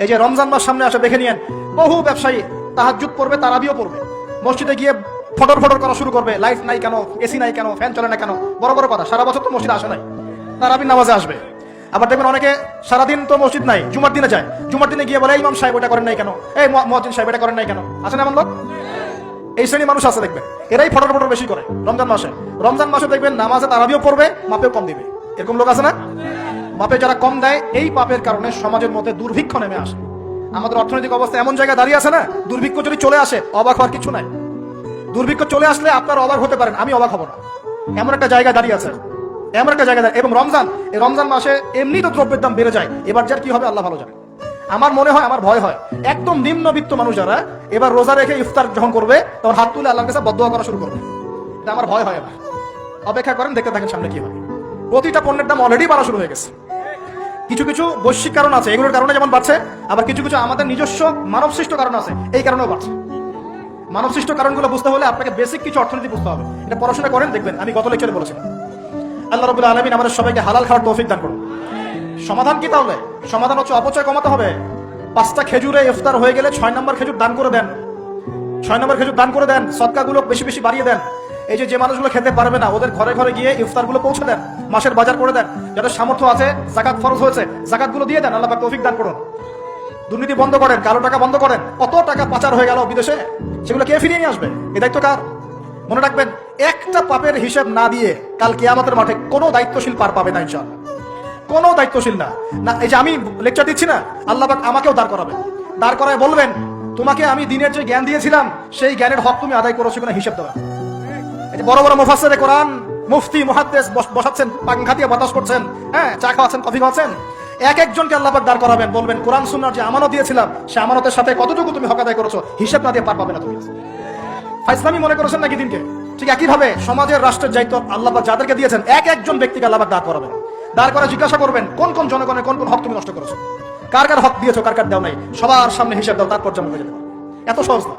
এই যে রমজান মাস সামনে আসে, দেখে নিয়েন বহু ব্যবসায়ী তাহাজ্জুদ পড়বে, তারাবিও পড়বে, মসজিদে গিয়ে ফটর ফটর করা শুরু করবে, লাইট নাই কেন, এসি নাই কেন, ফ্যান চলে না কেন, বড় বড় কথা। সারা বছর তো মসজিদে আসে নাই, তারাবির নামাজে আসবে। আবার দেখবেন অনেকে সারাদিন তো মসজিদ নাই, জুমার দিনে যায়, জুমার দিনে গিয়ে বলে এই ইমাম সাহেব ওটা করেন নাই কেন, এই মুয়াজ্জিন সাহেব এটা করেন নাই কেন। আছে না এমন লোক? এই শ্রেণী মানুষ আছে দেখবেন, এরাই ফটর ফটর বেশি করে রমজান মাসে। রমজান মাসে দেখবেন নামাজে তারাবিও পড়বে, মাপেও কম দিবে। এরকম লোক আছে না? মাপে যারা কম দেয়, এই পাপের কারণে সমাজের মধ্যে দুর্ভিক্ষ নেমে আসে। আমাদের অর্থনৈতিক অবস্থা এমন জায়গায় দাঁড়িয়ে আছে না, দুর্ভিক্ষ যদি চলে আসে অবাক হওয়ার কিছু নাই। দুর্ভিক্ষ চলে আসলে আপনারা অবাক হতে পারেন, আমি অবাক হব না। এমন একটা জায়গায় দাঁড়িয়ে আছে, এমন একটা জায়গায় দাঁড়িয়ে। এবং এই রমজান মাসে এমনি তো দ্রব্যের দাম বেড়ে যায়, এবার যার কি হবে আল্লাহ ভালো জানে। আমার মনে হয়, আমার ভয় হয়, একদম নিম্নবিত্ত মানুষ যারা এবার রোজা রেখে ইফতার যখন করবে তখন হাত তুলে আল্লাহর কাছে বদদোয়া করা শুরু করবে। এটা আমার ভয় হয়। এবার অপেক্ষা করেন, দেখতে থাকেন সামনে কি হয়। প্রতিটা পণ্যের দাম অলরেডি বাড়া শুরু হয়ে গেছে। কিছু কিছু বৈশ্বিক কারণ আছে, এগুলোর কারণে যেমন বাড়ছে, আবার কিছু কিছু আমাদের নিজস্ব মানব সৃষ্ট কারণ আছে, এই কারণেও বাড়ছে। মানব সৃষ্ট কারণগুলো বুঝতে হলে আপনাকে বেসিক কিছু অর্থনীতি বুঝতে হবে। এটা পড়াশোনা করেন, দেখবেন আমি গত লেকচারে বলেছিলাম। আল্লাহ রাব্বুল আলামিন আমাদের সবাইকে হালাল খাওয়ার তৌফিক দান করুন। সমাধান কি তাহলে? সমাধান হচ্ছে অপচয় কমাতে হবে। 5টা খেজুরে ইফতার হয়ে গেলে 6 নম্বর খেজুর দান করে দেন। 6 নম্বর খেজুর দান করে দেন, সদকাগুলো বেশি বেশি বাড়িয়ে দেন। এই যে মানুষগুলো খেতে পারবে না, ওদের ঘরে ঘরে গিয়ে ইফতারগুলো পৌঁছে দেন, মাসের বাজার করে দেন। যাদের সামর্থ্য আছে, যাকাত ফরজ হয়েছে, যাকাতগুলো দিয়ে দেন। আল্লাহ পাক তৌফিক দান করুন। দুর্নীতি বন্ধ করেন, কালো টাকা বন্ধ করেন। কত টাকা পাচার হয়ে গেল বিদেশে, সেগুলো কে ফিরিয়ে নিয়ে আসবে? এই দায়িত্ব কার? মনে রাখবেন, একটা পাপের হিসাব না দিয়ে কাল কিয়ামতের মাঠে কোনো দায়িত্বশীল পার পাবে না ইনশাআল্লাহ। কোনো দায়িত্বশীল না। এই যে আমি লেকচার দিচ্ছি না, আল্লাহ পাক আমাকেও দাঁড় করাবেন। দাঁড় করায় বলবেন, তোমাকে আমি দিনের যে জ্ঞান দিয়েছিলাম সেই জ্ঞানের হক তুমি আদায় করেছো কিনা হিসাব দেওয়া। এই যে বড় বড় মুফাসসিরে কোরআন, মুফতি, মুহাদ্দিস বসাচ্ছেন, পাংখা দিয়ে বাতাস করছেন, হ্যাঁ, চা খাওয়াচ্ছেন, কফি খাওয়াচ্ছেন, এক একজনকে আল্লাহ পাক দাঁড় করাবেন, বলবেন কোরআন সুন্নাহর যে আমানত দিয়েছিলাম সে আমানতের সাথে কতটুকু তুমি হক আদায় করেছো, হিসাব না দিয়ে পার পাবে না তুমি। ইসলামী মনে করেছেন নাকি দিনকে? ঠিক একই ভাবে সমাজের, রাষ্ট্রের দায়িত্ব আল্লাহ পাক যাদেরকে দিয়েছেন, এক একজন ব্যক্তিকে আল্লাহ পাক দাঁড় করাবেন। দাঁড় করে জিজ্ঞাসা করবেন, কোন কোন জনগণের কোন কোন হক তুমি নষ্ট করেছো, কার কার হক দিয়েছো, কার কার দাও নাই, সবার সামনে হিসাব দাও, তারপর জমা হয়ে যেতে পারো। এত সহজ না।